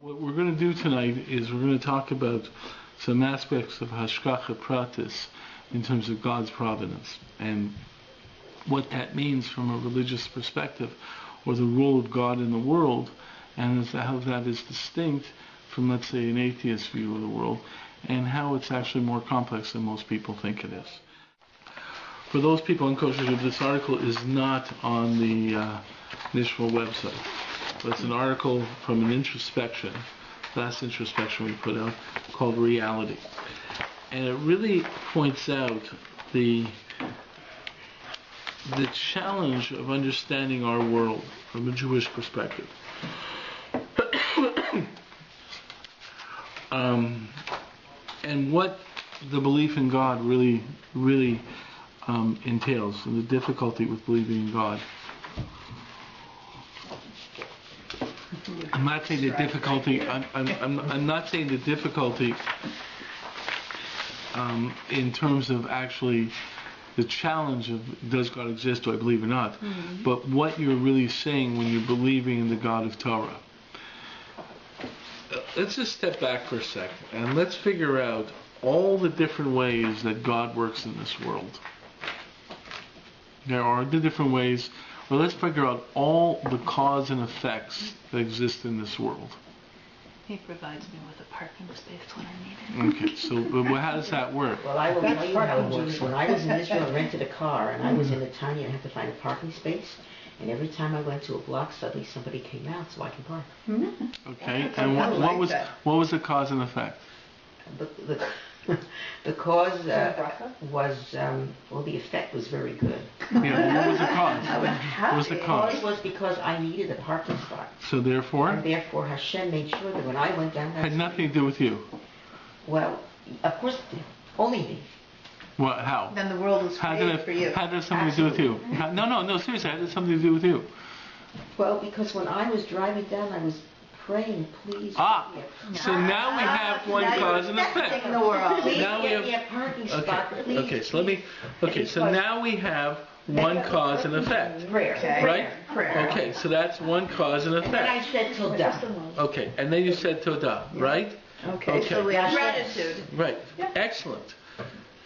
What we're going to do tonight is we're going to talk about some aspects of Hashgacha Pratis in terms of God's providence and what that means from a religious perspective, or the role of God in the world, and how that is distinct from, let's say, an atheist view of the world, and how it's actually more complex than most people think it is. For those people in Kosher, this article is not on the NISHMA website. But it's an article from an introspection, last introspection we put out, called Reality. And it really points out the challenge of understanding our world from a Jewish perspective. And what the belief in God really entails, and the difficulty with believing in God. I'm not saying the difficulty. I'm not saying the difficulty in terms of actually the challenge of does God exist, do I believe or not, but what you're really saying when you're believing in the God of Torah. Let's just step back for a second and let's figure out all the different ways that God works in this world. There are the different ways. Well, let's figure out all the cause and effects that exist in this world. He provides me with a parking space when I need it. Okay, so how does that work? Well, I will tell you how it works. When I was in Israel and rented a car, and I was in the tiny, I had to find a parking space, and every time I went to a block, suddenly somebody came out so I can park. Okay, and what was the cause and effect? The cause was, well, the effect was very good. Yeah, what was the cause? What was the cause? It was because I needed a parking spot. So therefore? And therefore Hashem made sure that when I went down that had nothing to do with you. Well, of course it did. Only me. What? How? Then the world was created for you. How did it have something to do with you? No, seriously, how did it have something to do with you? Well, because when I was driving down, I was praying, please. So now we have one cause and effect. In the world. Please now get me a parking spot, please. Okay, so let me. Okay, so now we have one cause and effect. Prayer. Okay. Right? Prayer. Okay, so that's one cause and And then I effect. said Todah. Okay, and then you said Todah, right? Okay, so we have gratitude. Right. Excellent.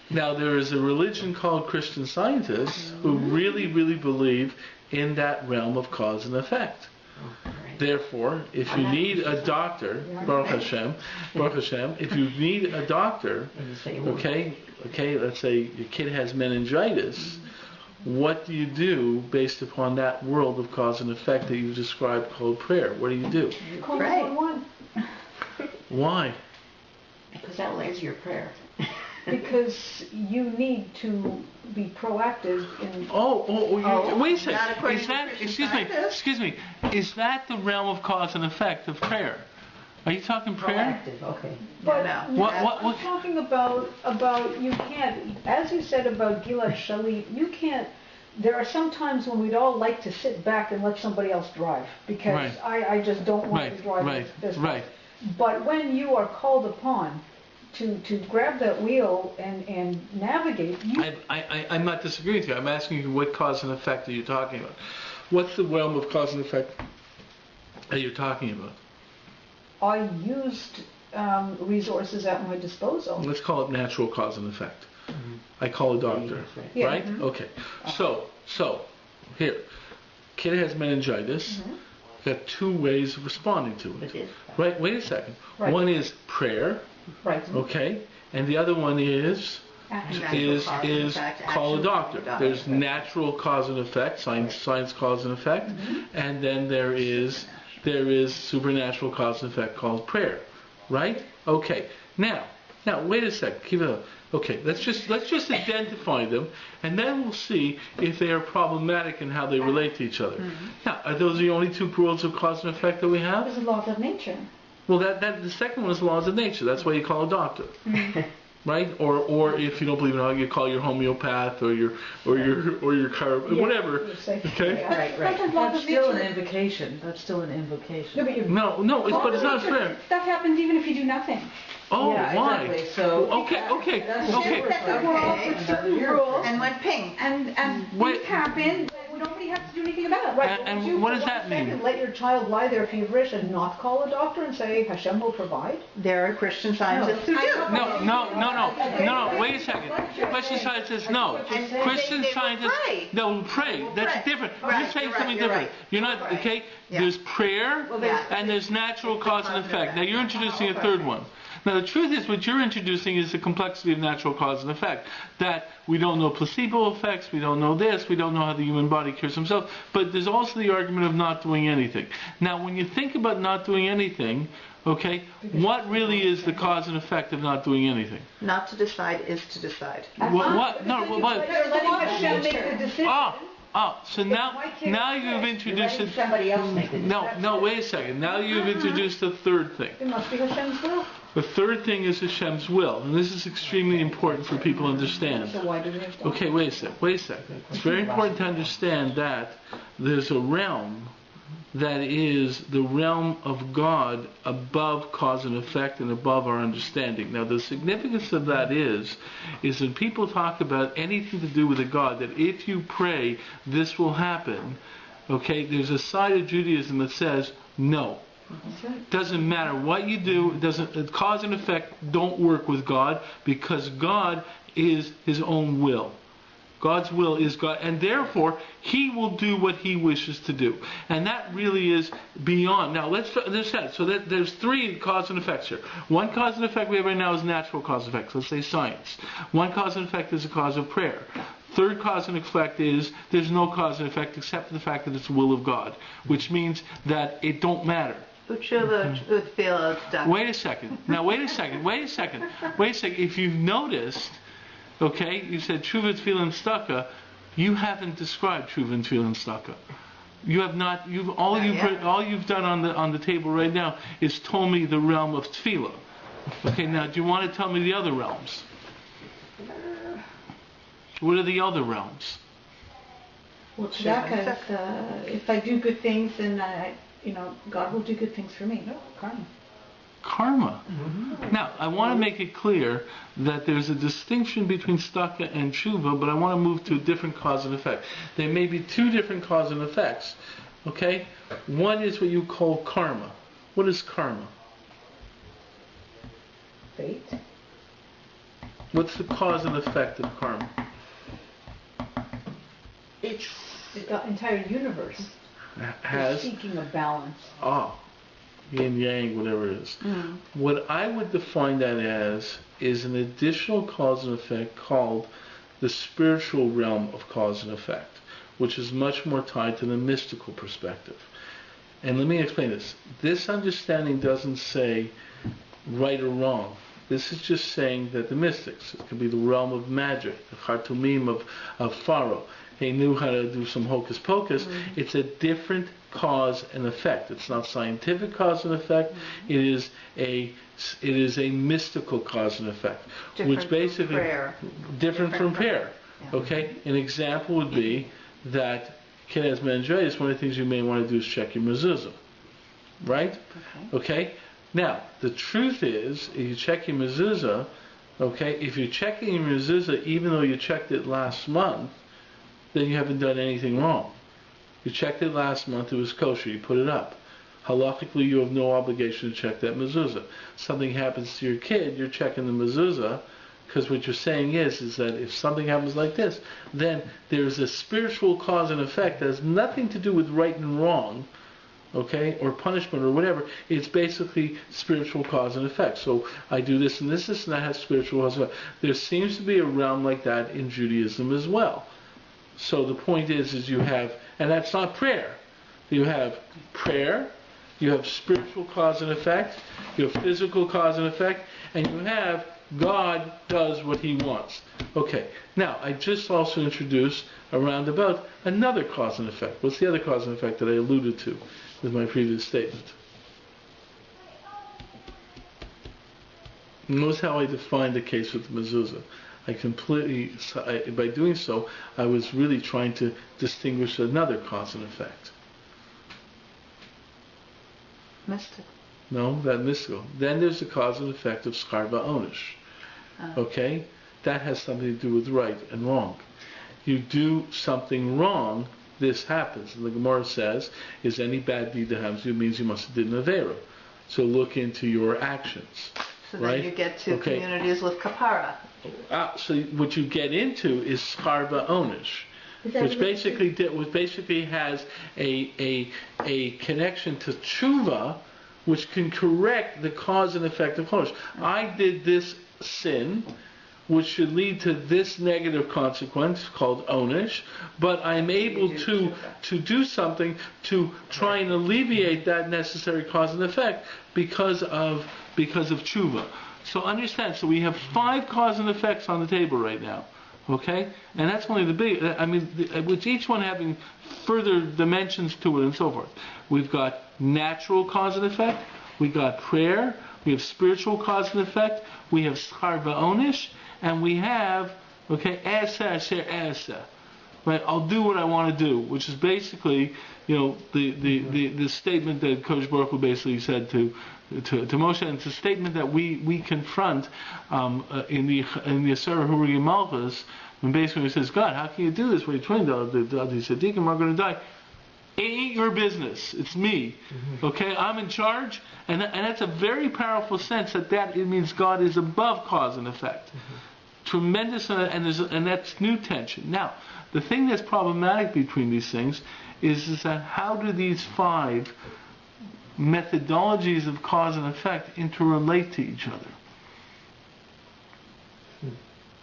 Now there is a religion called Christian Scientists who really believe in that realm of cause and effect. Therefore, if you need a doctor, Baruch Hashem, if you need a doctor, okay, let's say your kid has meningitis, what do you do based upon that world of cause and effect that you've described called prayer? What do you do? Pray. Why? Because that will answer your prayer. Because you need to be proactive in... Wait a second. Is that, excuse me, is that the realm of cause and effect of prayer? Are you talking prayer? Proactive, okay. But What? I'm talking about you can't, as you said about Gilad Shalit, you can't, there are some times when we'd all like to sit back and let somebody else drive, because I just don't want to drive this way. But when you are called upon to grab that wheel and navigate. I'm not disagreeing with you. I'm asking you what cause and effect are you talking about? What's the realm of cause and effect that you're talking about? I used resources at my disposal. Let's call it natural cause and effect. I call a doctor, right? Okay. So here, kid has meningitis. Got two ways of responding to it. Right? Wait a second. One is prayer. Right. Okay, and the other one is call a doctor. There's natural cause and effect, science cause and effect, and then there is supernatural cause and effect called prayer, right? Okay. Now wait a second. Keep it up. Okay, let's just identify them, and then we'll see if they are problematic and how they relate to each other. Now, are those the only two worlds of cause and effect that we have? There's laws of nature. Well, the second one is laws of nature. That's why you call a doctor, right? Or if you don't believe in it, you call your homeopath or your whatever. Okay. Right. That's still an invocation. But it's not fair. That happens even if you do nothing. Oh, why? Exactly. So Okay. We're all for certain rules. And went ping. And these happen nobody has to do anything about it. Right. And You, what for does that 1 second, mean? let your child lie there feverish and not call a doctor and say Hashem will provide? There are Christian scientists who do. No, wait a second. Christian Science says no. Christian they will Scientists, pray. no, pray. They will That's pray. different. Right, You're saying you're something right, you're different. right. You're not, Right. okay? Yeah. There's prayer and there's natural cause and effect. Now you're introducing a third one. Now the truth is what you're introducing is the complexity of natural cause and effect. That we don't know placebo effects, we don't know this, we don't know how the human body cures himself, but there's also the argument of not doing anything. Now when you think about not doing anything, okay, what really is the cause and effect of not doing anything? Not to decide is to decide. What? No, what? You're letting Hashem make the decision. So now you've introduced Letting somebody else make the decision. No, wait a second. Now you've introduced a third thing. It must be Hashem's will. The third thing is Hashem's will, and this is extremely important for people to understand. So why do we have to? Okay, wait a second. It's very important to understand that there's a realm that is the realm of God above cause and effect and above our understanding. Now the significance of that is when people talk about anything to do with a God, that if you pray, this will happen, okay, there's a side of Judaism that says, no. Doesn't matter what you do, cause and effect don't work with God, because God is His own will. God's will is God, and therefore He will do what He wishes to do. And that really is beyond. Now let's understand. So there's three cause and effects here. One cause and effect we have right now is natural cause and effect. Let's say science. One cause and effect is the cause of prayer. Third cause and effect is there's no cause and effect except for the fact that it's the will of God, which means that it don't matter. Wait Wait a second. If you've noticed, okay, you said Tshuva Tefillah Staka. You haven't described Tshuva Tefillah Staka. You have not. All you've done on the table right now is told me the realm of Tefillah. Okay, now do you want to tell me the other realms? What are the other realms? Well, tzedakah, if I do good things, then God will do good things for me. No, karma. Karma. Now, I want to make it clear that there's a distinction between staka and tshuva, but I want to move to a different cause and effect. There may be two different cause and effects. Okay? One is what you call karma. What is karma? Fate. What's the cause and effect of karma? It's the entire universe is seeking a balance. Yin yang, whatever it is. What I would define that as is an additional cause and effect called the spiritual realm of cause and effect, which is much more tied to the mystical perspective. And let me explain this. This understanding doesn't say right or wrong. This is just saying that the mystics, it could be the realm of magic, the Khartoumim of Pharaoh. He knew how to do some hocus pocus. It's a different cause and effect. It's not scientific cause and effect. It is a mystical cause and effect, which basically different from prayer. Yeah. Okay, an example would be that Kedez Mandreis, one of the things you may want to do is check your mezuzah, right? Okay. Now the truth is, if you check your mezuzah, okay, if you're checking your mezuzah even though you checked it last month, then you haven't done anything wrong. You checked it last month, it was kosher, you put it up. Halachically, you have no obligation to check that mezuzah. Something happens to your kid, you're checking the mezuzah, because what you're saying is that if something happens like this, then there's a spiritual cause and effect that has nothing to do with right and wrong, okay, or punishment or whatever. It's basically spiritual cause and effect. So I do this and this, and that has spiritual cause and effect. There seems to be a realm like that in Judaism as well. So the point is you have, and that's not prayer. You have prayer, you have spiritual cause and effect, you have physical cause and effect, and you have God does what He wants. Okay, now I just also introduced around about another cause and effect. What's the other cause and effect that I alluded to with my previous statement? Notice how I defined the case with the mezuzah. By doing so, I was really trying to distinguish another cause and effect. Mystical. No, that mystical. Then there's the cause and effect of schar va'onish. Okay? That has something to do with right and wrong. You do something wrong, this happens. And the Gemara says, is any bad deed that happens to you means you must have did an Avera. So look into your actions. So right? then you get to communities with kapara. So what you get into is Scharba Onish, which basically has a connection to tshuva, which can correct the cause and effect of Chodesh. I did this sin, which should lead to this negative consequence called Onish, but I'm able to do something to try and alleviate that necessary cause and effect because of tshuva. So understand, so we have 5 cause and effects on the table right now. Okay? And that's only the big, with each one having further dimensions to it and so forth. We've got natural cause and effect, we got prayer, we have spiritual cause and effect, we have schar va'onish, and we have, asa asher asa. Right? I'll do what I want to do, which is basically, the statement that Kodesh Baruch Hu basically said to Moshe, and it's a statement that we confront in the Asara Hurri Malchus, when basically he says, God, how can you do this? When you're trained the Tzaddikim are going to die. It ain't your business. It's me. Okay, I'm in charge, and that's a very powerful sense it means God is above cause and effect. Tremendous, and that's new tension. Now, the thing that's problematic between these things is that how do these 5 methodologies of cause and effect interrelate to each other?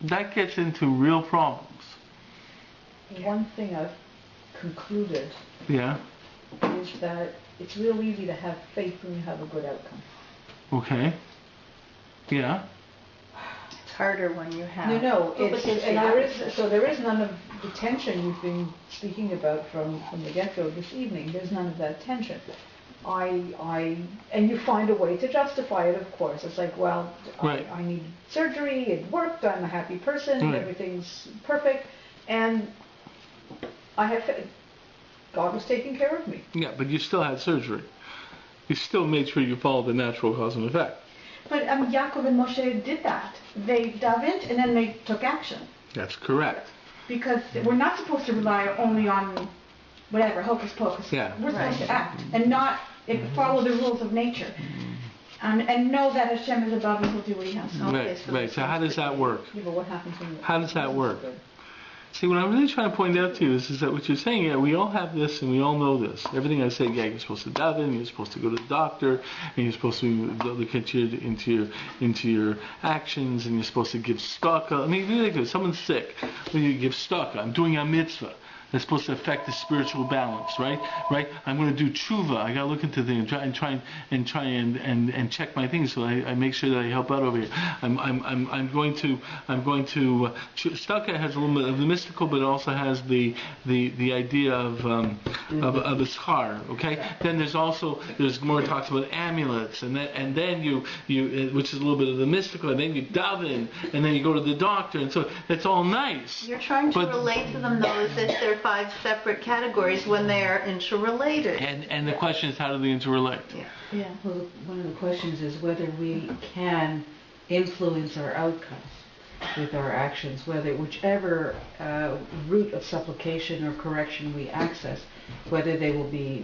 That gets into real problems. One thing I've concluded is that it's real easy to have faith when you have a good outcome. Okay. Yeah. It's harder when you have. No. There is none of the tension you've been speaking about from the get-go this evening. There's none of that tension. And you find a way to justify it, of course. It's like, well, right. I need surgery, it worked, I'm a happy person, everything's perfect, and I have God was taking care of me. Yeah, but you still had surgery. You still made sure you followed the natural cause and effect. But Yaakov and Moshe did that. They davened and then they took action. That's correct. Because we're not supposed to rely only on whatever, hocus pocus. Yeah. We're supposed to act and not follow the rules of nature. And know that Hashem is above and he'll do what he has to. Right. So how does that work? Yeah, but what happens when How does that work? See, what I'm really trying to point out to you is that what you're saying, we all have this and we all know this. Everything I say, you're supposed to daven, you're supposed to go to the doctor, and you're supposed to look into your actions, and you're supposed to give tzedakah. I mean, really good. Someone's sick, when you give tzedakah. I'm doing a mitzvah. That's supposed to affect the spiritual balance, right? I'm going to do tshuva. I got to look into things and try and check my things, so I make sure that I help out over here. I'm going to tzedakah has a little bit of the mystical, but it also has the idea of a schar. Okay. Then there's more talks about amulets, and then you which is a little bit of the mystical, and then you daven, and then you go to the doctor, and so that's all nice. You're trying to relate to them though as if they're 5 separate categories when they are interrelated. And the question is, how do they interrelate? Yeah. Well, one of the questions is whether we can influence our outcomes with our actions, whichever route of supplication or correction we access, whether we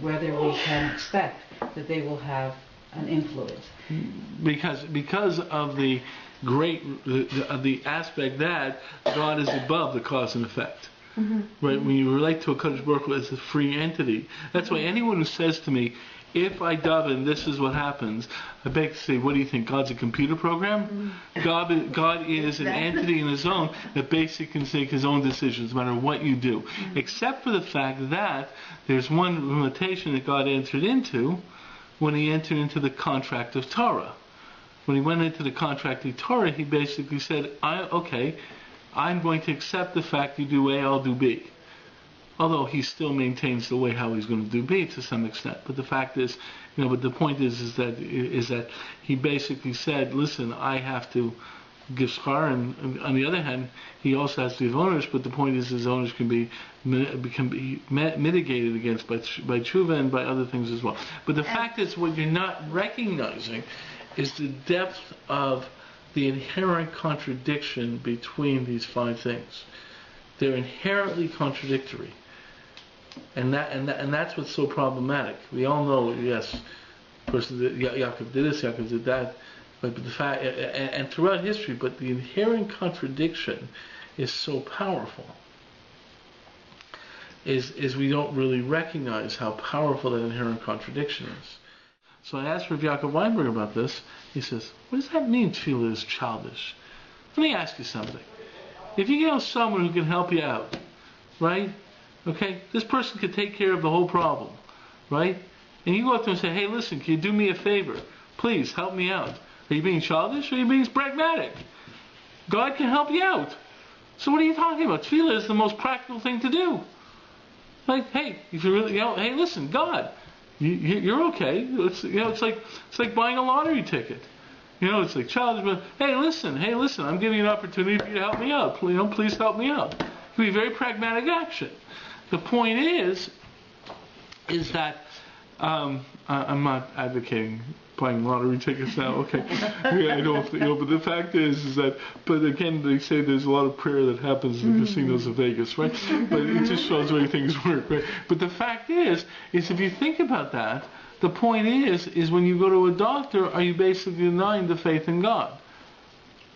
can expect that they will have an influence. Because of the the aspect that God is above the cause and effect. Right? When you relate to a Kodesh Baruch Hu as a free entity, that's why anyone who says to me, if I daven, this is what happens, I beg to say, what do you think? God's a computer program? God is an entity in his own that basically can take his own decisions no matter what you do. Except for the fact that there's one limitation that God entered into when he entered into the contract of Torah. When he went into the contract of Torah, he basically said, I'm going to accept the fact you do A, I'll do B. Although he still maintains the way how he's going to do B to some extent. But the fact is, but the point is that he basically said, listen, I have to give schar, and on the other hand, he also has to give owners, but the point is his owners can be mitigated against by tshuva and by other things as well. But the fact is, what you're not recognizing is the depth of the inherent contradiction between these 5 things. They're inherently contradictory. And that's what's so problematic. We all know, yes, person Yaakov did this, Yaakov did that, but the fact, and throughout history, but the inherent contradiction is so powerful. Is we don't really recognize how powerful that inherent contradiction is. So I asked Rav Yaakov Weinberg about this. He says, "What does that mean? Tefillah is childish." Let me ask you something. If you know someone who can help you out, right? Okay, this person could take care of the whole problem, right? And you go up to them and say, "Hey, listen, can you do me a favor? Please help me out." Are you being childish or are you being pragmatic? God can help you out. So what are you talking about? Tefillah is the most practical thing to do. Like, hey, if you really, hey, listen, God, you're okay. It's like buying a lottery ticket. It's like childish, but hey, listen, I'm giving you an opportunity for you to help me out. Please help me out. It can be very pragmatic action. The point is that I'm not advocating buying lottery tickets now. Okay, yeah, I don't. But the fact is that. But again, they say there's a lot of prayer that happens in the casinos of Vegas, right? But it just shows the way things work, right? But the fact is if you think about that, the point is when you go to a doctor, are you basically denying the faith in God?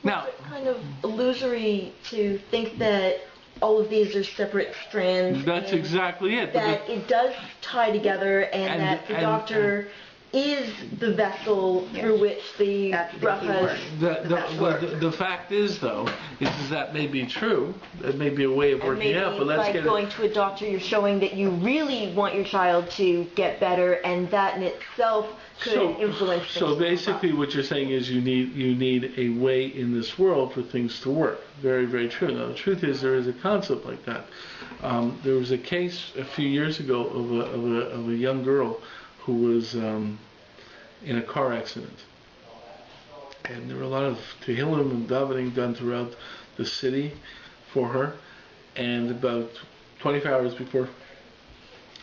Now, it's kind of illusory to think that all of these are separate strands. That's exactly it. That it does tie together, and that the doctor is the vessel through which the brachas. The fact is, though, is that may be true. That may be a way of working out. But let's get going to a doctor, you're showing that you really want your child to get better, and that in itself could influence things. So basically, what you're saying is you need a way in this world for things to work. Very, very true. Now, the truth is there is a concept like that. There was a case a few years ago of a young girl who was in a car accident. And there were a lot of tehillim and davening done throughout the city for her. And about 24 hours before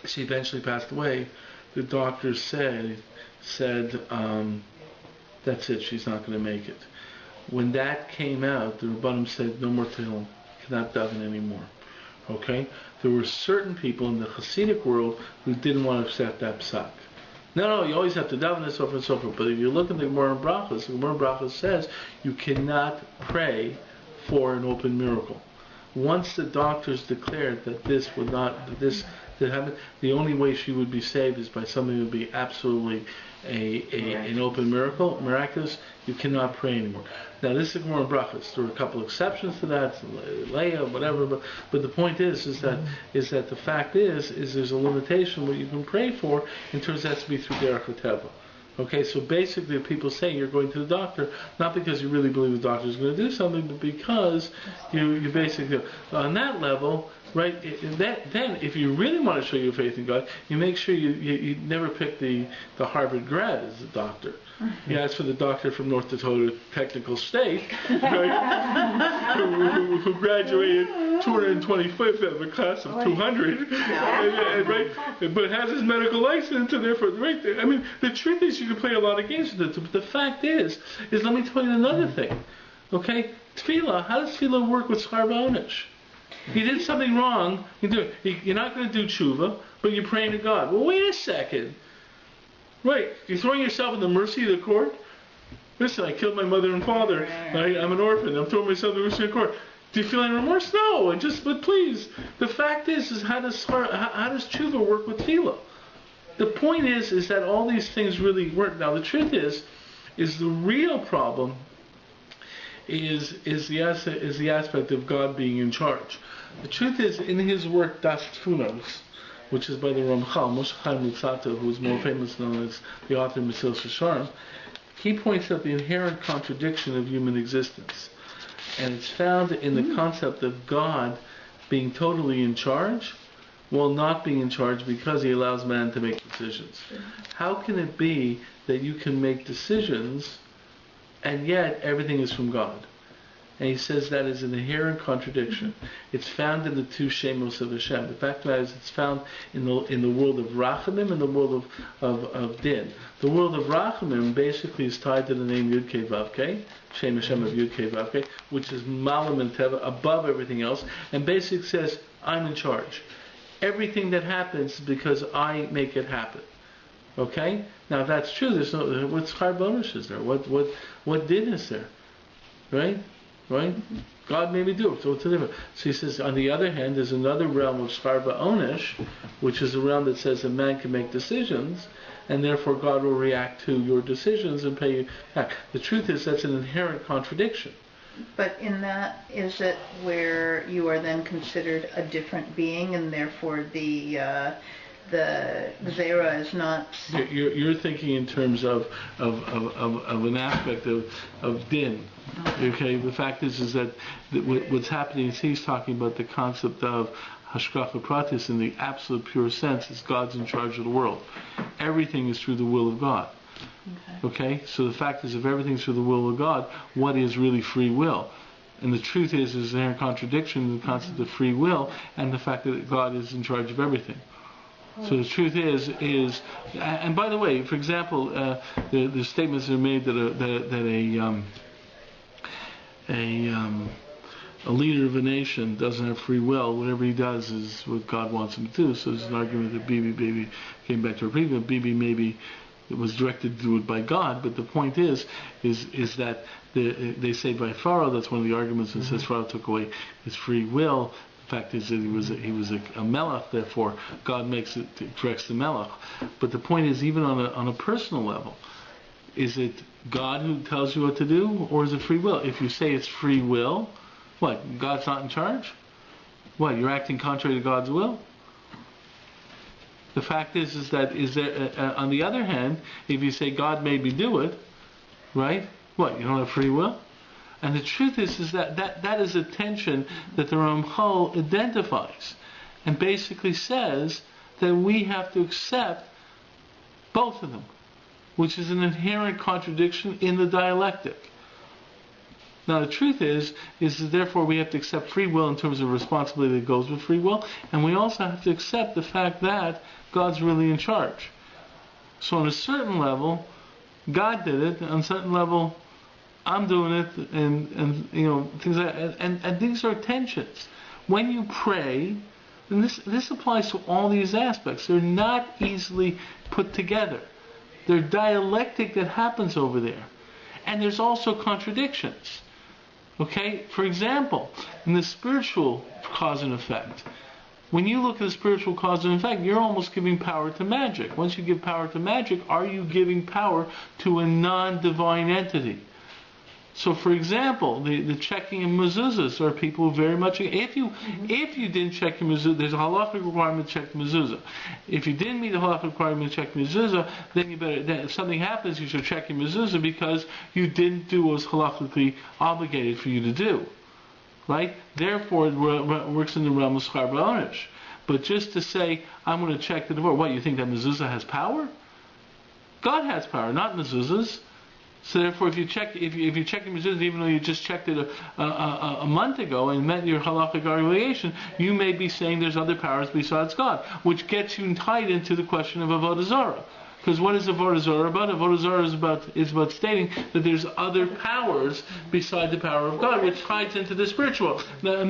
she eventually passed away, the doctor said, that's it, she's not going to make it. When that came out, the Rabbanim said, no more tehillim, cannot daven anymore. Okay? There were certain people in the Hasidic world who didn't want to accept that psak. No, you always have to daven and so forth and so forth. But if you look at the Gemara and Brachas, the Gemara and Brachas says you cannot pray for an open miracle. Once the doctors declared that the only way she would be saved is by something that would be absolutely an open miracle, miraculous, you cannot pray anymore. Now this is Gemara and Brachas. There were a couple exceptions to that, Leah, whatever, but the point is that the fact is there's a limitation what you can pray for, in terms that has to be through Derech HaTeva. Okay, so basically people say you're going to the doctor, not because you really believe the doctor is going to do something, but because you basically, on that level, right, then if you really want to show your faith in God, you make sure you never pick the Harvard grad as a doctor. You ask for the doctor from North Dakota Technical State, right, who graduated 225th out of a class of 200, right, but has his medical license, and therefore, right, I mean, the truth is you can play a lot of games with it, but the fact is let me tell you another thing, okay? Tefillah, how does tefillah work with schar v'onish? You did something wrong, you're not going to do tshuva, but you're praying to God. Well, wait a second. Right, you're throwing yourself in the mercy of the court? Listen, I killed my mother and father. I'm an orphan. I'm throwing myself in the mercy of the court. Do you feel any remorse? No. But please, the fact is how does tshuva work with tefillah? The point is that all these things really work. Now, the truth is the real problem is the aspect of God being in charge. The truth is, in his work Das Tfunos, which is by the Ramchal, Moshe Chaim Luzzatto, who is more famous known as the author of Mesilas Yesharim, he points out the inherent contradiction of human existence. And it's found in the concept of God being totally in charge, while not being in charge because he allows man to make decisions. How can it be that you can make decisions and yet everything is from God? And he says that is an inherent contradiction. It's found in the two Shemos of Hashem. The fact is, it's found in the world of Rachamim and the world of Din. The world of Rachamim basically is tied to the name Yud Kei Vav Kei, Shem Hashem of Yud Kei Vav Kei, which is Malam and Teva, above everything else, and basically says, I'm in charge. everything that happens is because I make it happen. Okay? Now if that's true, there's no, what schar bonus is there? What din is there? Right? Right? God made me do it, so it's a different. So he says, on the other hand, there's another realm of schar ba'onish, which is a realm that says a man can make decisions, and therefore God will react to your decisions and pay you back. The truth is that's an inherent contradiction. But in that, is it where you are then considered a different being, and therefore the Zera is not... You're thinking in terms of an aspect of din. Okay, the fact is that what's happening is he's talking about the concept of hashgacha pratis in the absolute pure sense is God's in charge of the world. Everything is through the will of God. Okay, so the fact is if everything's through the will of God, what is really free will? And the truth is there's an inherent contradiction in the concept of free will and the fact that God is in charge of everything. So the truth is, and by the way, for example, the statements are made that a leader of a nation doesn't have free will. Whatever he does is what God wants him to do. So there's an argument that Bibi came back to her previous. Bibi maybe it was directed to do it by God, but the point is that they say by Pharaoh, that's one of the arguments that says Pharaoh took away his free will. The fact is that he was a melech, therefore God corrects the melech. But the point is, even on a personal level, is it God who tells you what to do, or is it free will? If you say it's free will, what, God's not in charge? What, you're acting contrary to God's will? The fact is that on the other hand, if you say God made me do it, right? What, you don't have free will? And the truth is that is a tension that the Ramchal identifies and basically says that we have to accept both of them, which is an inherent contradiction in the dialectic. Now the truth is that therefore we have to accept free will in terms of responsibility that goes with free will, and we also have to accept the fact that God's really in charge. So on a certain level, God did it, on a certain level, I'm doing it, and you know, things like that, and these are tensions. When you pray, and this applies to all these aspects, they're not easily put together. They're dialectic that happens over there. And there's also contradictions. Okay? For example, in the spiritual cause and effect, when you look at the spiritual cause and effect, you're almost giving power to magic. Once you give power to magic, are you giving power to a non-divine entity? So, for example, the checking of mezuzahs are people who very much... If you didn't check your mezuzah, there's a halachic requirement to check the mezuzah. If you didn't meet the halachic requirement to check the mezuzah, then you better... Then if something happens, you should check your mezuzah because you didn't do what was halachically obligated for you to do. Right? Therefore, it works in the realm of schar ba'onish. But just to say, I'm going to check the divorce, what, you think that mezuzah has power? God has power, not mezuzahs. So therefore, if you check the mezuzah, even though you just checked it a month ago and met your halachic obligation, you may be saying there's other powers besides God, which gets you tied into the question of avodah zarah. Because what is avodah zarah about? Avodah zarah is about stating that there's other powers beside the power of God, which ties into the spiritual. And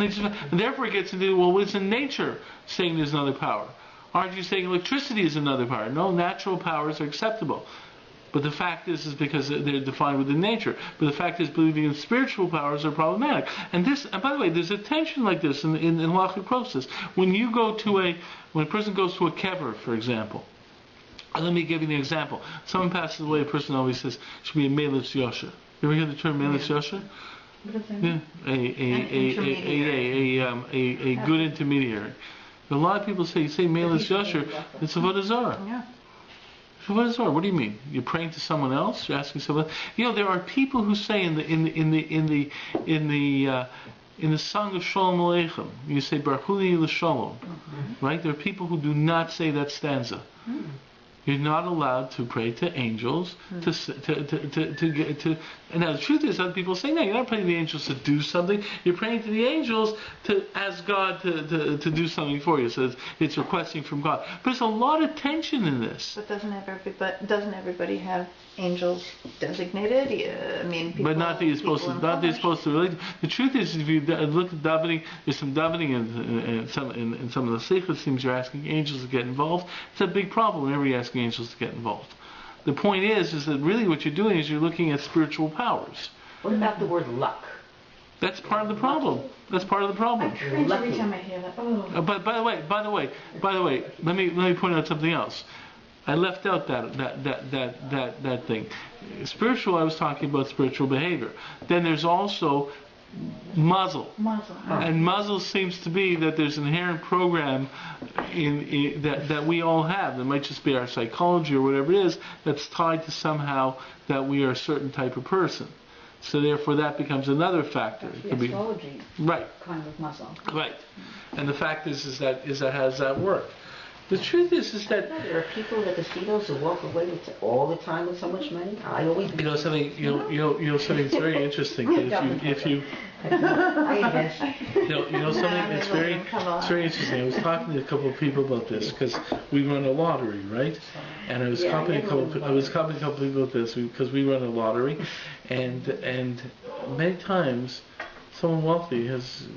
therefore, it gets into, well, what's in nature saying there's another power? Aren't you saying electricity is another power? No, natural powers are acceptable. But the fact is because they're defined within nature. But the fact is, believing in spiritual powers are problematic. And by the way, there's a tension like this in halachic process. When a person goes to a kever, for example, let me give you an example. Someone passes away, a person always says, should be a meilus yosher. You ever hear the term meilus yosher? Yeah, a good intermediary. A lot of people say meilus yosher, it's avodah zarah. Yeah. What do you mean? You're praying to someone else? You're asking someone else? You know, there are people who say in the song of Shalom Aleichem, you say Baruch Hu l'Shalom, right? There are people who do not say that stanza. You're not allowed to pray to angels to get to. And now the truth is, other people say, no, you're not praying to the angels to do something. You're praying to the angels to ask God to do something for you. So it's requesting from God. But there's a lot of tension in this. But doesn't everybody have angels designated? Yeah, I mean, people, but not that you're supposed to relate. The truth is, if you look at davening, there's some davening in some of the sacred things. You're asking angels to get involved. It's a big problem whenever you're asking angels to get involved. The point is that really what you're doing is you're looking at spiritual powers. What about the word luck? That's part of the problem. That's part of the problem. I cringe every time I hear that. Oh. But by the way, let me point out something else. I left out that thing. Spiritual, I was talking about spiritual behavior. Then there's also muzzle. And muzzle seems to be that there's an inherent program that we all have. It might just be our psychology or whatever it is that's tied to somehow that we are a certain type of person. So therefore that becomes another factor. That's the astrology kind of muscle. Right. And the fact is that how does that work? The truth is that there are people at the casinos who walk away with all the time with so much money. I always something something that's very interesting. If you something that's very interesting. I was talking to a couple of people about this because we run a lottery, right? And I was talking to a couple of people about this because we run a lottery, and many times someone wealthy has,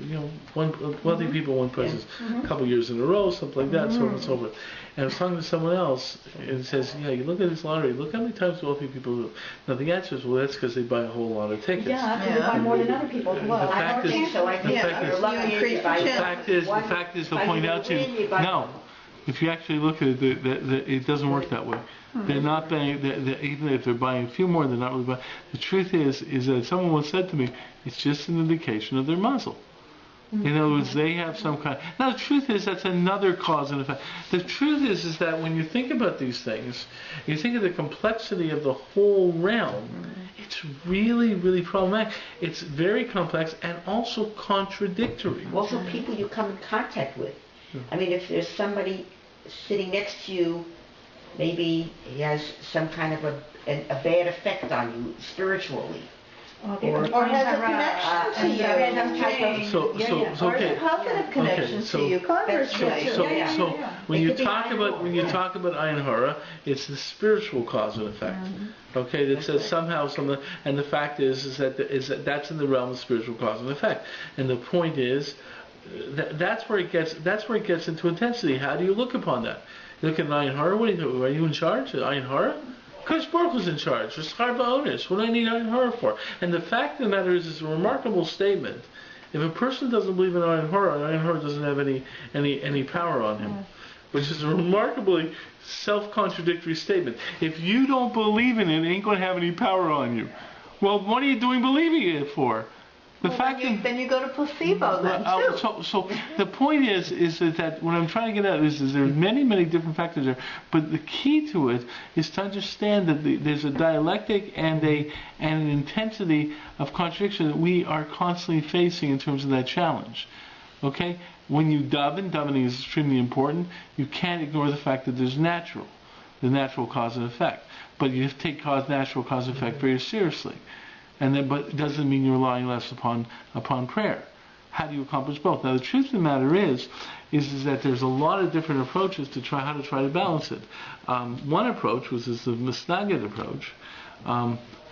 wealthy people won prizes a couple years in a row, something like that, so on and so forth. And I was talking to someone else, and it says, you look at this lottery, look how many times wealthy people do. Now the answer is, well, that's because they buy a whole lot of tickets. Yeah, they buy more than other people. Well, the fact is, they'll point out to you, no. If you actually look at it, it doesn't work that way. They're not buying, even if they're buying a few more, they're not really buying. The truth is that someone once said to me, it's just an indication of their muzzle. In other words, they have some kind. Now the truth is that's another cause and effect. The truth is that when you think about these things, you think of the complexity of the whole realm. It's really, really problematic. It's very complex and also contradictory. Also, people you come in contact with. I mean, if there's somebody sitting next to you, maybe he has some kind of a bad effect on you spiritually. Or has a connection to you. So okay. Or a positive connection to you. Conversely. So when you talk about Ayin Hara, it's the spiritual cause and effect. Okay, that says somehow something, and the fact is that that's in the realm of spiritual cause and effect. And the point is that's where it gets into intensity. How do you look upon that? You look at Ayin Hara. What do you do? Are you in charge? Ayin Hara? Kadosh Baruch Hu's in charge. What do I need Ayin Hara for? And the fact of the matter is, it's a remarkable statement. If a person doesn't believe in Ayin Hara doesn't have any power on him, which is a remarkably self-contradictory statement. If you don't believe in it, it ain't going to have any power on you. Well, what are you doing believing in it for? Then you go to placebo then too. So the point is that what I'm trying to get at is there are many, many different factors there, but the key to it is to understand that there's a dialectic and an intensity of contradiction that we are constantly facing in terms of that challenge. Okay? When you davening is extremely important. You can't ignore the fact that there's the natural cause and effect. But you have to take natural cause and effect very seriously. But it doesn't mean you're relying less upon prayer. How do you accomplish both? Now the truth of the matter is that there's a lot of different approaches to try to balance it. One approach, which is the Misnagid approach,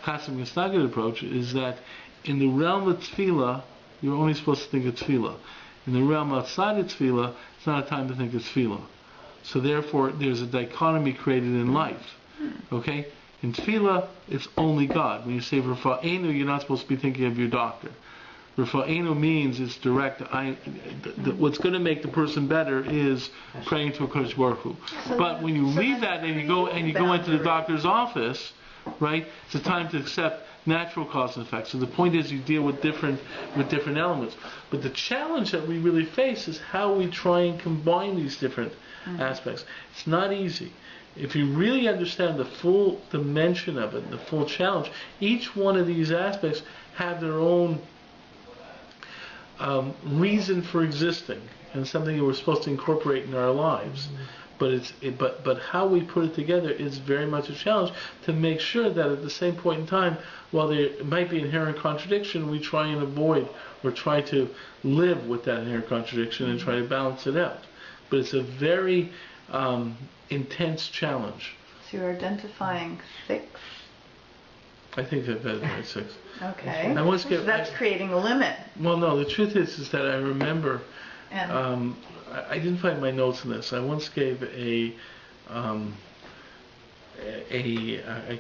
classic Misnagid approach, is that in the realm of tefillah, you're only supposed to think of tefillah. In the realm outside of tefillah, it's not a time to think of tefillah. So therefore, there's a dichotomy created in life. Okay? In tefillah, it's only God. When you say Rafa'enu, you're not supposed to be thinking of your doctor. Rafa'enu means it's direct. What's going to make the person better is praying to a Kadosh Baruch Hu. But when you leave that and you go into the doctor's office, right? It's a time to accept natural cause and effect. So the point is you deal with different elements. But the challenge that we really face is how we try and combine these different aspects. It's not easy. If you really understand the full dimension of it, the full challenge, each one of these aspects have their own reason for existing and something that we're supposed to incorporate in our lives. but how we put it together is very much a challenge to make sure that at the same point in time, while there might be inherent contradiction, we try and avoid or try to live with that inherent contradiction and try to balance it out. But it's a very intense challenge. So you're identifying 6. I think I've had 6. Okay. So that's creating a limit. Well, no, the truth is that I remember, I didn't find my notes in this. I once gave I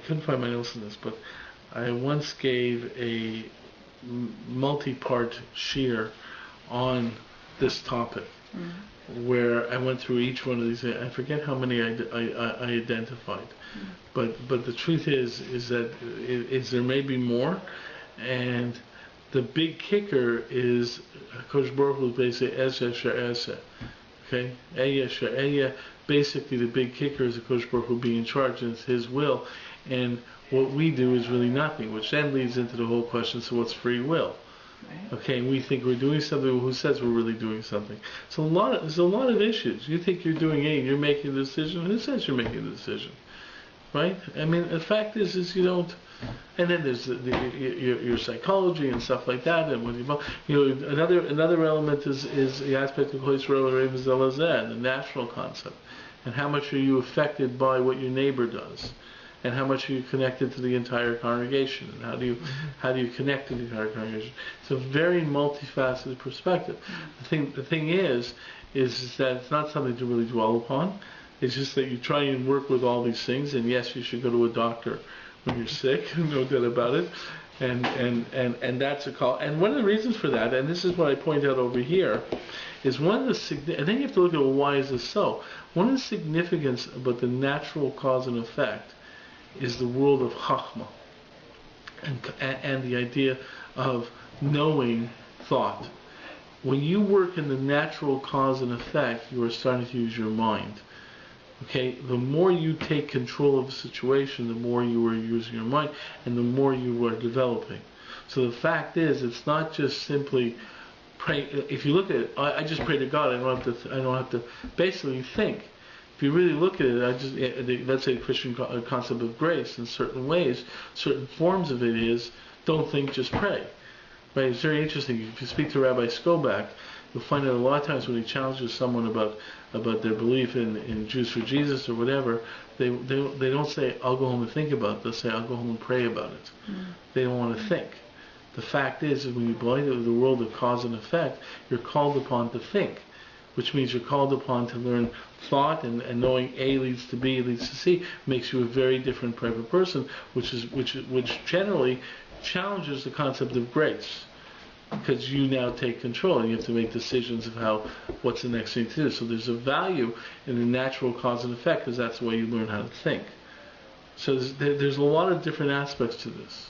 couldn't find my notes in this, but I once gave a multi-part shiur on this topic, where I went through each one of these. I forget how many I identified, but the truth is that there may be more, and the big kicker is Hakadosh Baruch Hu basically Eseh. Okay, Eya. Basically, the big kicker is Hakadosh Baruch Hu being in charge, and it's His will, and what we do is really nothing, which then leads into the whole question: so what's free will? Right. Okay, we think we're doing something. Who says we're really doing something? So there's a lot of issues. You think you're doing A, and you're making the decision. Who says you're making the decision? Right? I mean, the fact is you don't. And then there's your psychology and stuff like that. And when another element is the aspect of the national concept, and how much are you affected by what your neighbor does, and how much are you connected to the entire congregation, and how do you connect to the entire congregation? It's a very multifaceted perspective. The thing is that it's not something to really dwell upon. It's just that you try and work with all these things, and yes, you should go to a doctor when you're sick, no doubt about it, and that's a call. And one of the reasons for that, and this is what I point out over here, is I think you have to look at, well, why is this so? One of the significance about the natural cause and effect is the world of Chachma, and the idea of knowing thought. When you work in the natural cause and effect, you are starting to use your mind. Okay, the more you take control of a situation, the more you are using your mind, and the more you are developing. So the fact is, it's not just simply pray. If you look at it, I just pray to God. I don't have to basically think. If you really look at it, let's say the Christian concept of grace in certain ways, certain forms of it is, don't think, just pray. Right? It's very interesting. If you speak to Rabbi Skobach, you'll find that a lot of times when he challenges someone about their belief in Jews for Jesus or whatever, they don't say, I'll go home and think about it. They'll say, I'll go home and pray about it. They don't want to think. The fact is that when you belong to the world of cause and effect, you're called upon to think, which means you're called upon to learn thought, and knowing A leads to B leads to C makes you a very different type of person, which generally challenges the concept of grace. Because you now take control and you have to make decisions of what's the next thing to do. So there's a value in the natural cause and effect, because that's the way you learn how to think. So there's a lot of different aspects to this.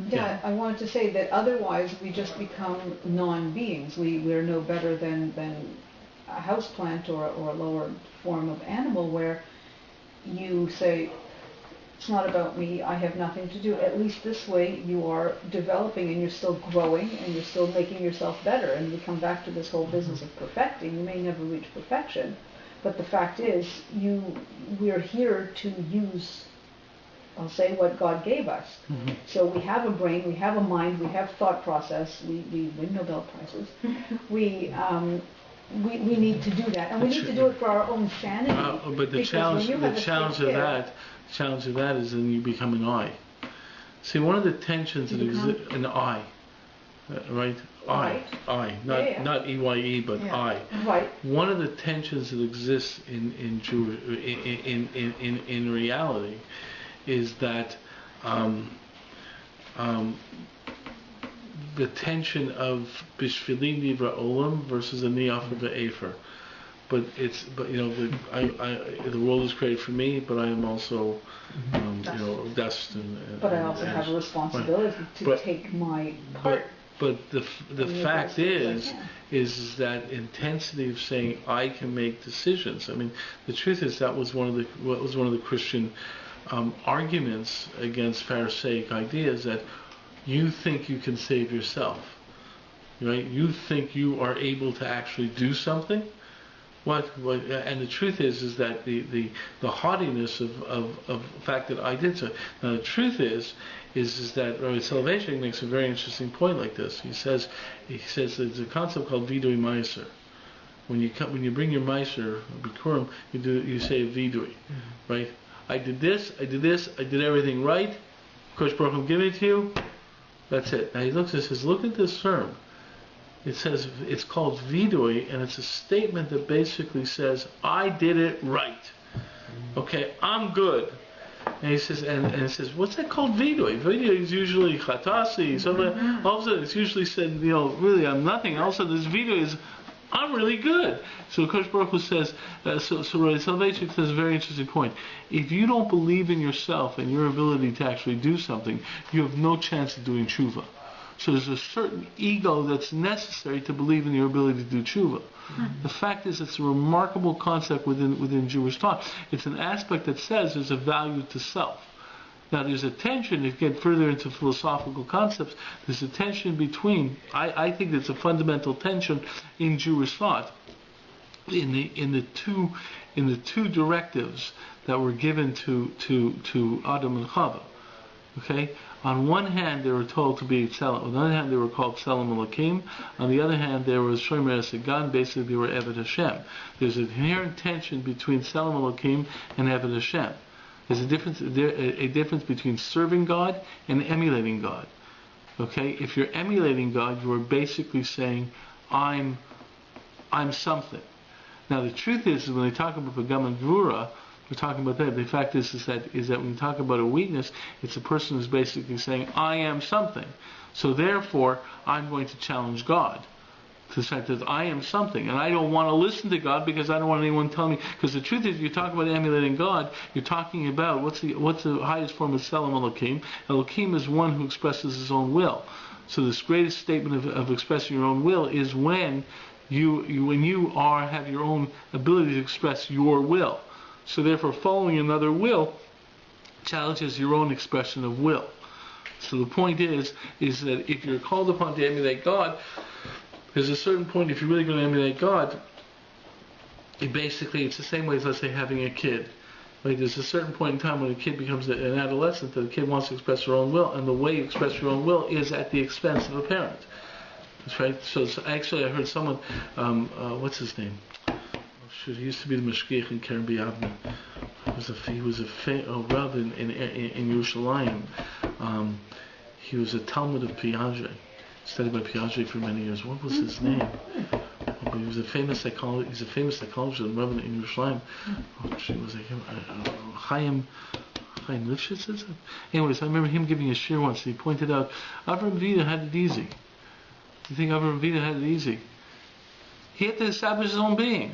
Yeah, I wanted to say that otherwise we just become non-beings. We're no better than a houseplant or a lower form of animal, where you say, it's not about me, I have nothing to do. At least this way you are developing, and you're still growing, and you're still making yourself better. And we come back to this whole business of perfecting. You may never reach perfection, but the fact is we're here to use, I'll say, what God gave us. So we have a brain, we have a mind, we have thought process, we win Nobel Prizes. We need to do that, and we need to do it for our own sanity. But the challenge of that is then you become an I. See, one of the tensions that exists, an I, right? I, not EYE, but I. Right. One of the tensions that exists in reality is that the tension of Bishvili Nivra Olam versus Ani Afer Ve'efer. But the world is created for me, but I am also, dust and. But I also have a responsibility to take my part. But the fact is that intensity of saying I can make decisions. I mean, the truth is that was one of the Christian arguments against Pharisaic ideas, that you think you can save yourself, right? You think you are able to actually do something. And the truth is that the haughtiness of the fact that I did so. Now the truth is that Rabbi Soloveitchik makes a very interesting point like this. He says there's a concept called vidui meiser. When you bring your meiser bikurim, you say a vidui, right? I did this, I did everything right. Kosh Baruch Hu, give it to you. That's it. Now he looks and says, look at this term. It says it's called vidui, and it's a statement that basically says, I did it right. Okay, I'm good. And he says, and it says, what's that called, vidui? Vidui is usually chatasi. All of a sudden, it's usually said, really, I'm nothing. All of a sudden, this vidui is, I'm really good. So Kosh Baruch Hu says, so Rabbi Soloveitchik says a very interesting point. If you don't believe in yourself and your ability to actually do something, you have no chance of doing tshuva. So there's a certain ego that's necessary to believe in your ability to do tshuva. The fact is, it's a remarkable concept within Jewish thought. It's an aspect that says there's a value to self. Now there's a tension, if you get further into philosophical concepts, there's a tension between, I think there's a fundamental tension in Jewish thought in the two directives that were given to Adam and Chava. Okay? On one hand, they were told to be Tzelem. On the other hand, they were called Tzelem Elokim. On the other hand, there was Shomer Esagan. Basically, they were Eved Hashem. There's an inherent tension between Tzelem Elokim and Eved Hashem. There's a difference between serving God and emulating God. Okay? If you're emulating God, you are basically saying, I'm something. Now, the truth is when they talk about Pagam and Gvura, we're talking about that. The fact is that when you talk about a weakness, it's a person who's basically saying, I am something. So therefore, I'm going to challenge God. To the fact that I am something. And I don't want to listen to God because I don't want anyone telling me. Because the truth is, you talk about emulating God, you're talking about what's the highest form of Tzelem Elokim. Elokim is one who expresses his own will. So this greatest statement of expressing your own will is when you have your own ability to express your will. So therefore, following another will challenges your own expression of will. So the point is that if you're called upon to emulate God, there's a certain point, if you're really going to emulate God, it's the same way as, let's say, having a kid. Like there's a certain point in time when a kid becomes an adolescent that the kid wants to express their own will, and the way you express your own will is at the expense of a parent. That's right. So actually, I heard someone, what's his name? He used to be the Mashgiach in Keren B'Yavne. He was a Rabbi in Yerushalayim. He was a Talmud of Piaget. Studied by Piaget for many years. What was his name? He was a famous psychologist. He's a famous psychologist and Rabbi in Yerushalayim. Chaim Lifshitz, is it? Anyways, I remember him giving a shir once. And he pointed out Avraham Avinu had it easy. You think Avraham Avinu had it easy? He had to establish his own being.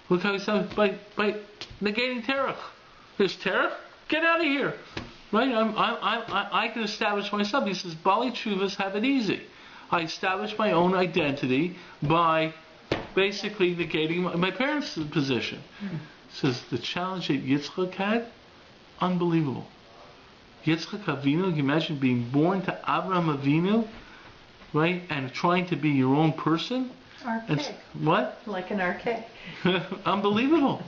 Look how he established by negating terach. There's terach. Get out of here. Right? I can establish myself. He says, Bali Chuvas have it easy. I establish my own identity by basically negating my parents' position. Says the challenge that Yitzchak had, unbelievable. Yitzchak Avinu, you imagine being born to Avraham Avinu, right, and trying to be your own person. Archaic. What? Like an archaic. Unbelievable.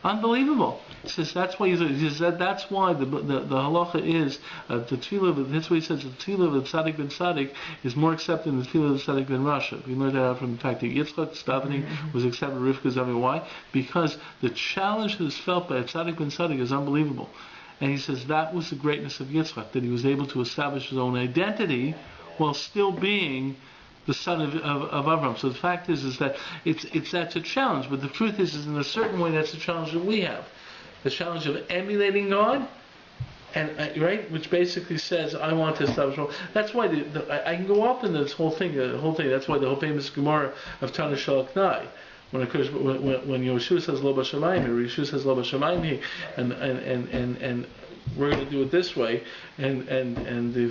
Unbelievable. He says that's why that's why the halacha is the tefillah. That's what he says. The tefillah of Tzaddik ben Tzaddik is more accepted than the tefillah of Tzaddik ben Rasha. We learned that out from the fact that Yitzchak's davening was accepted. Rivka's davening. Why? Because the challenge that is felt by Tzaddik ben Tzaddik is unbelievable. And he says that was the greatness of Yitzchak, that he was able to establish his own identity while still being the son of Avram. So the fact is that that's a challenge, but the truth is in a certain way that's the challenge that we have. The challenge of emulating God, and right, which basically says I want to establish. That's why I can go up in this whole thing. That's why the whole famous Gemara of Tana Shalaknai. When Yeshua says Lo B'Shamayim, or Yeshua says Lo B'Shamayim, and we're going to do it this way, and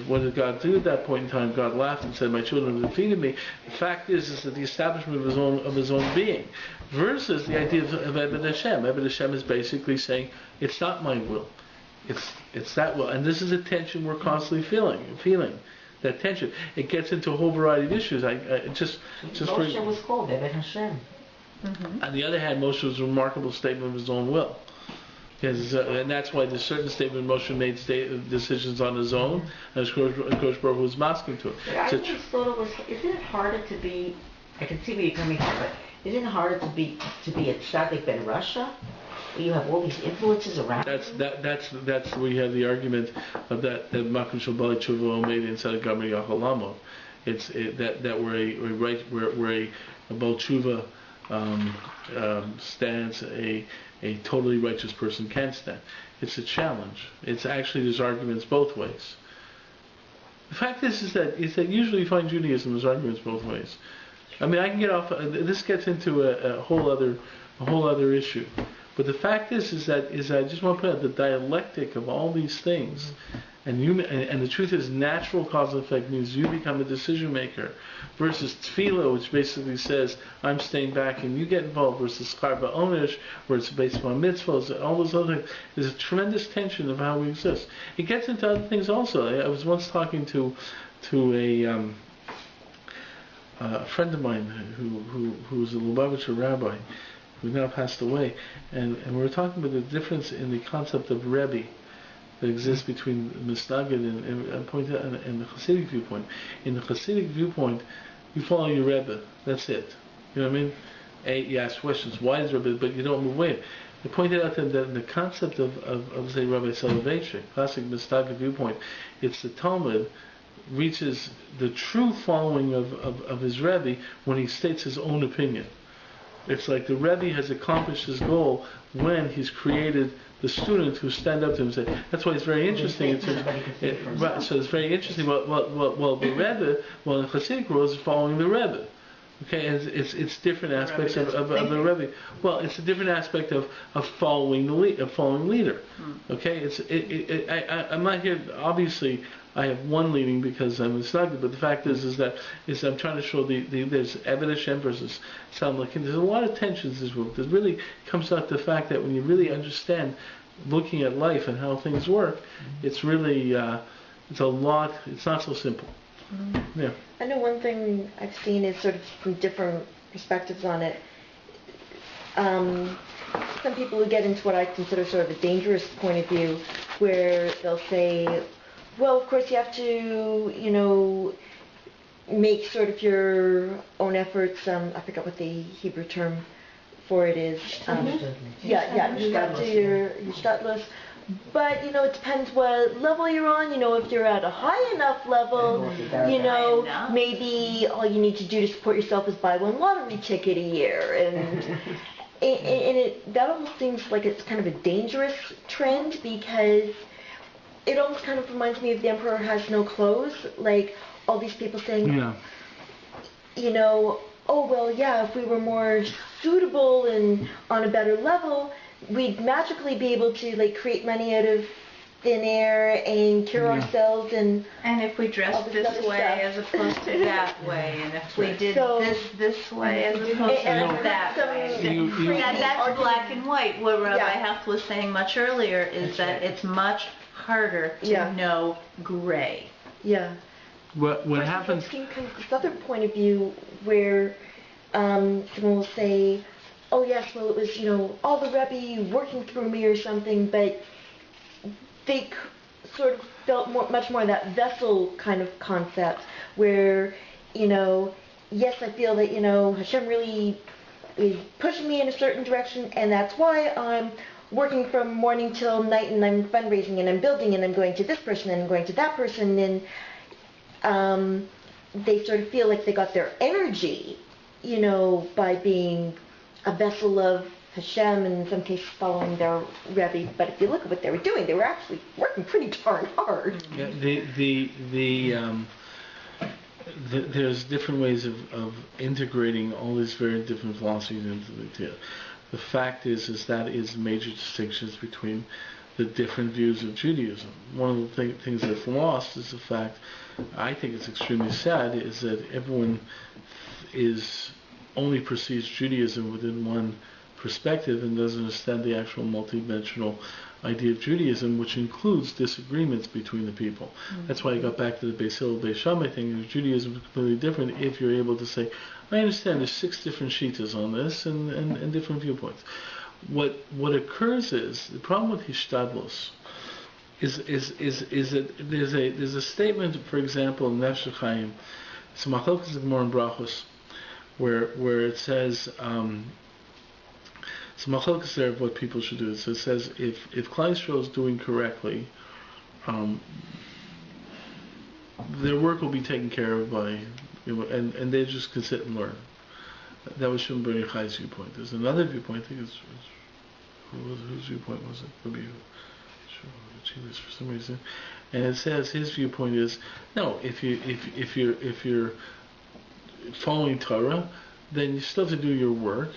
what did God do at that point in time? God laughed and said, "My children have defeated me." The fact is that the establishment of his own being, versus the idea of Eved Hashem. Eved Hashem is basically saying, "It's not my will, it's that will," and this is a tension we're constantly feeling. That tension. It gets into a whole variety of issues. Moshe was called Eved Hashem. On the other hand, Moshe was a remarkable statement of his own will. And that's why there's certain statement Moshe made decisions on his own, and Kosh Baruch was masking to it. But I always thought it was, isn't it harder to be, I can see where you're coming from, but isn't it harder to be a tzaddik ben Russia? Where you have all these influences around That's where you have the argument of that Makom Shel Bali Tshuva made inside of Gamri Yacholamo. It's that where a Baal Tshuva stands, a totally righteous person can stand. It's a challenge. It's actually, there's arguments both ways. The fact is that usually you find Judaism there's arguments both ways. I mean, I can get off. This gets into a whole other issue. But the fact is that I just want to put out the dialectic of all these things, and the truth is, natural cause and effect means you become a decision maker, versus tefillah, which basically says I'm staying back and you get involved, versus schar ba'onish, where it's based upon mitzvahs and all those other things. There's a tremendous tension of how we exist. It gets into other things also. I was once talking to a friend of mine who was a Lubavitcher rabbi, who now passed away, and we were talking about the difference in the concept of Rabbi that exists between Misnagid and the Hasidic viewpoint. In the Hasidic viewpoint, you follow your Rebbe. That's it. You know what I mean? You ask questions. Why is Rebbe? But you don't move away. They pointed out that in the concept of say Rabbi Soloveitchik, classic Misnagid viewpoint, it's the Talmud reaches the true following of his Rebbe when he states his own opinion. It's like the Rebbe has accomplished his goal when he's created the students who stand up to him and say. That's why it's very interesting. Right, so it's very interesting. Well, the Rebbe, in Hasidic rules, is following the Rebbe. Okay, and it's different aspects of the Rebbe. Well, it's a different aspect of following the following leader. Okay, I'm not here. Obviously, I have one leading because I'm a Snagid, but the fact is that I'm trying to show there's Eved Hashem versus Samlakin. There's a lot of tensions in this world. It really comes out to the fact that when you really understand looking at life and how things work, it's really it's a lot. It's not so simple. Yeah. I know one thing I've seen is sort of from different perspectives on it. Some people who get into what I consider sort of a dangerous point of view, where they'll say, well, of course you have to, make sort of your own efforts. I forget what the Hebrew term for it is. You got to your shtatlus. But, it depends what level you're on. If you're at a high enough level, maybe all you need to do to support yourself is buy one lottery ticket a year. And that almost seems like it's kind of a dangerous trend, because it almost kind of reminds me of the emperor has no clothes. Like all these people saying, oh, well, yeah, if we were more suitable and on a better level, we'd magically be able to create money out of thin air and cure ourselves and if we dressed this way as opposed to that way, and if we did this way as opposed to that way. That's black and white. What Rabbi Hecht was saying much earlier is that it's much harder to know gray. Yeah. What happens? This other point of view where someone will say, oh yes, well it was, all the Rebbe working through me or something, but they sort of felt much more that vessel kind of concept where, yes, I feel that, Hashem really is pushing me in a certain direction, and that's why I'm working from morning till night, and I'm fundraising, and I'm building, and I'm going to this person, and I'm going to that person, and they sort of feel like they got their energy, by being a vessel of Hashem, and in some cases following their Rebbe. But if you look at what they were doing, they were actually working pretty darn hard. Yeah, there's different ways of integrating all these very different philosophies into the deal. The fact is that is major distinctions between the different views of Judaism. One of the things that's lost is the fact, I think it's extremely sad, is that everyone only perceives Judaism within one perspective and doesn't understand the actual multidimensional idea of Judaism, which includes disagreements between the people. That's why I got back to the Beis Hillel, Beis Shammai thing. Judaism is completely different if you're able to say, I understand there's 6 different shitas on this and different viewpoints. What occurs is, the problem with Hishtadlus is that there's a statement, for example, in Nefesh Chaim, it's Machlokes Gemara and Brachos, where it says, so Machlokes there of what people should do. So it says if Klal Yisrael is doing correctly, their work will be taken care of by, and they just can sit and learn. That was Shimon Bar Yochai's viewpoint. There's another viewpoint. I think whose viewpoint was it? Rabbi for some reason. And it says his viewpoint is no. If you're following Torah, then you still have to do your work.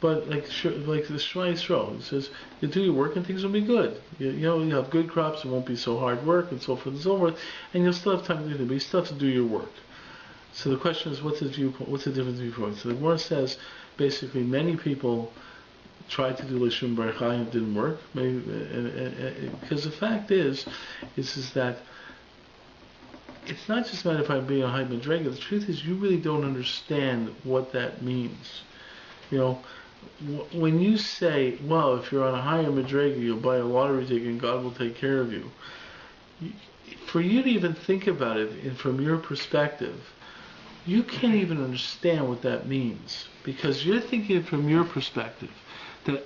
But like the Shema Yisrael, it says you do your work and things will be good. You have good crops. It won't be so hard work and so forth and so forth. And you'll still have time to do it, but you still have to do your work. So the question is, what's his viewpoint? What's the difference viewpoint? So the Gemara says basically many people tried to do Lishum Bar Yochai and it didn't work. Because the fact is that it's not just a matter of if I'm being a high madrega. The truth is, you really don't understand what that means. When you say, well, if you're on a higher madrega, you'll buy a lottery ticket and God will take care of you. For you to even think about it and from your perspective, you can't even understand what that means. Because you're thinking from your perspective that,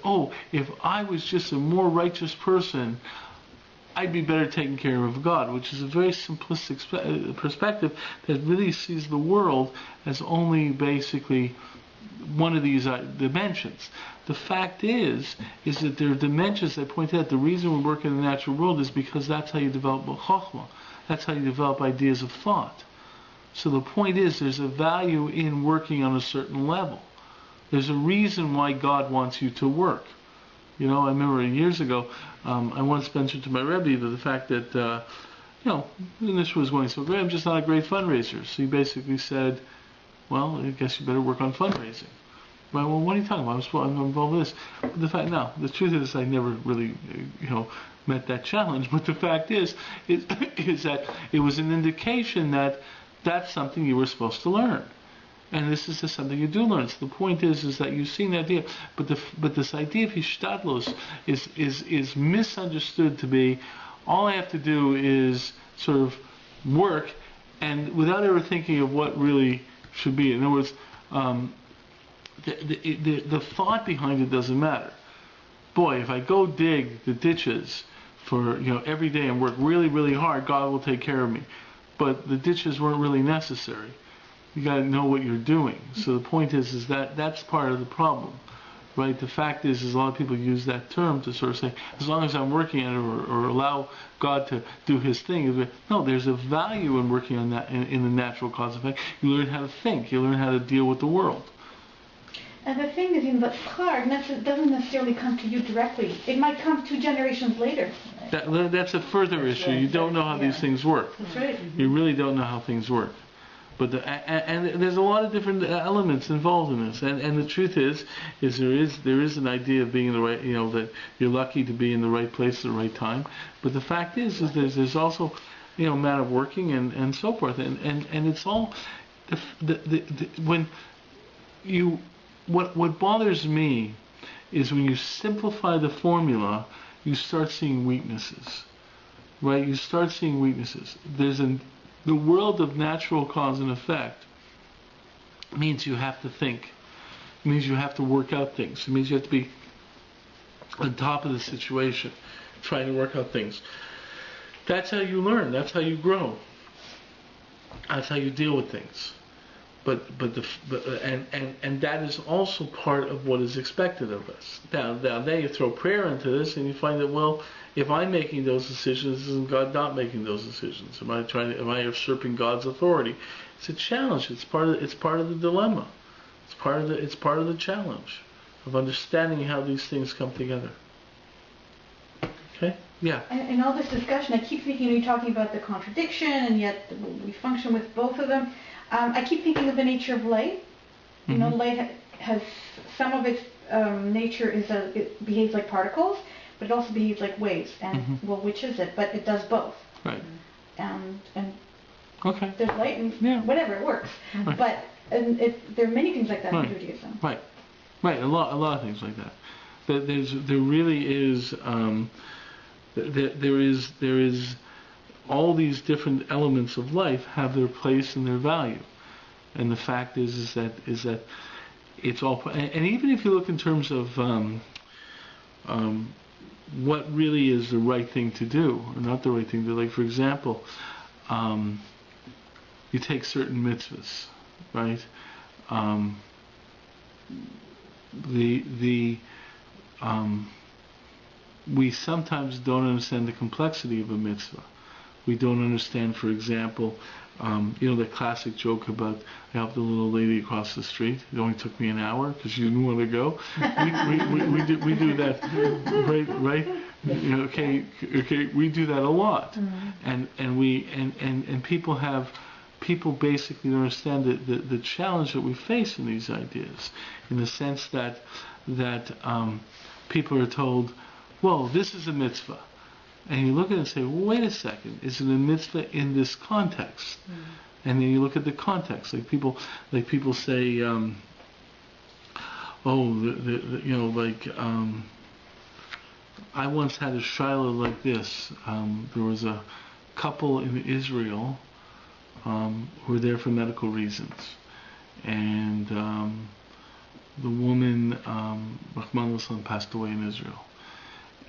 if I was just a more righteous person, I'd be better taken care of God, which is a very simplistic perspective that really sees the world as only basically one of these dimensions. The fact is that there are dimensions that point out the reason we work in the natural world is because that's how you develop chokhmah. That's how you develop ideas of thought. So the point is, there's a value in working on a certain level. There's a reason why God wants you to work. I remember years ago, I once mentioned to my Rabbi the fact that, NISHMA was going so great, I'm just not a great fundraiser. So he basically said, well, I guess you better work on fundraising. Well, what are you talking about? I'm involved in this. But the truth is I never really, met that challenge. But the fact is that it was an indication that that's something you were supposed to learn. And this is just something you do learn. So the point is that you've seen the idea, but this idea of hishtadlos is misunderstood to be all I have to do is sort of work, and without ever thinking of what really should be. In other words, the thought behind it doesn't matter. Boy, if I go dig the ditches for every day and work really, really hard, God will take care of me. But the ditches weren't really necessary. You got to know what you're doing. So the point is that that's part of the problem, right? The fact is a lot of people use that term to sort of say, as long as I'm working at it or allow God to do His thing. No, there's a value in working on that in the natural cause effect. You learn how to think. You learn how to deal with the world. And the thing is, that schar doesn't necessarily come to you directly. It might come 2 generations later. That's a further issue. You don't know how these things work. That's right. You really don't know how things work. But and there's a lot of different elements involved in this. And the truth is there is an idea of being in the right, that you're lucky to be in the right place at the right time. But the fact is there's also, a matter of working and so forth. And it's all when you. What bothers me is when you simplify the formula, you start seeing weaknesses, right? You start seeing weaknesses. The world of natural cause and effect means you have to think. It means you have to work out things. It means you have to be on top of the situation, trying to work out things. That's how you learn. That's how you grow. That's how you deal with things. And that is also part of what is expected of us. Now then you throw prayer into this, and you find that, well, if I'm making those decisions, isn't God not making those decisions? Am I usurping God's authority? It's a challenge. It's part of the dilemma. It's part of the challenge of understanding how these things come together. Okay? Yeah. In all this discussion, I keep thinking you're talking about the contradiction, and yet we function with both of them. I keep thinking of the nature of light. Light has some of its nature is it behaves like particles, but it also be like ways, and well, which is it? But it does both. Right. And okay. There's light and whatever, it works. Right. But there are many things like that in Judaism. Right. Right. A lot of things like that. There really is. There is all these different elements of life have their place and their value, and the fact is that it's all. And even if you look in terms of what really is the right thing to do or not the right thing to do, like for example, you take certain mitzvahs, right? We sometimes don't understand the complexity of a mitzvah. We don't understand, for example, the classic joke about I helped the little lady across the street. It only took me an hour because she didn't want to go. We do that, right? Okay. We do that a lot, and people basically understand the challenge that we face in these ideas, in the sense that people are told, well, this is a mitzvah. And you look at it and say, well, wait a second, is it a mitzvah in this context? And then you look at the context. Like people say, I once had a shiloh like this. There was a couple in Israel who were there for medical reasons. And the woman, Rahman al-Islam, passed away in Israel.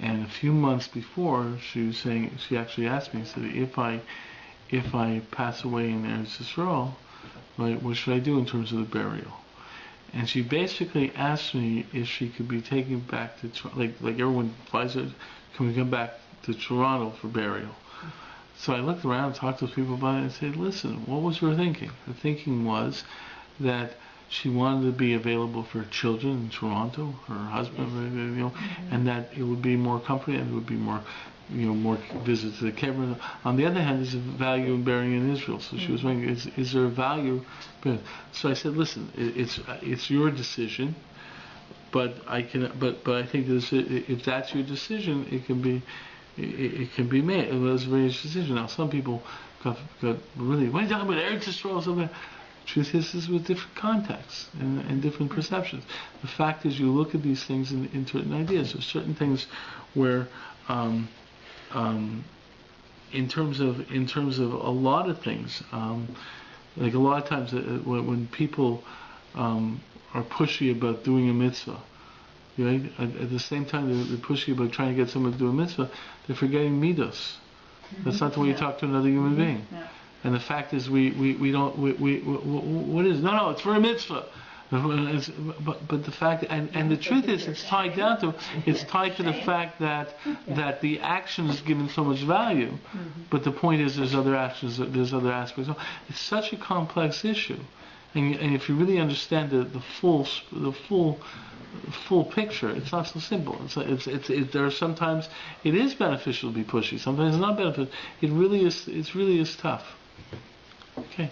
And a few months before, she actually asked me, said, if I pass away in Eretz Yisrael, right, what should I do in terms of the burial? And she basically asked me if she could be taken back to, like everyone flies her, can we come back to Toronto for burial? So I looked around, talked to people about it, and said, listen, what was her thinking? Her thinking was that she wanted to be available for her children in Toronto, her husband, and that it would be more comforting, and it would be more, more visits to the Kebron. On the other hand, there's a value in burying in Israel. So she was wondering, is there a value? So I said, listen, it's your decision, but I think if that's your decision, it can be made. It was a very decision. Now some people got really, what are you talking about, Eretz Yisrael or something? Truth is with different contexts and different perceptions. The fact is, you look at these things in certain ideas. There's certain things where, in terms of a lot of things, like a lot of times when people are pushy about doing a mitzvah, right? At the same time they're pushy about trying to get someone to do a mitzvah, they're forgetting midos. That's not the way you talk to another human being. Yeah. And the fact is, we don't. What is? No, it's for a mitzvah. But the fact, and the truth is, it's tied to the fact that the action is given so much value. But the point is, there's other actions, there's other aspects. It's such a complex issue, and if you really understand the full picture, it's not so simple. There are sometimes it is beneficial to be pushy. Sometimes it's not beneficial. It really is tough. Okay.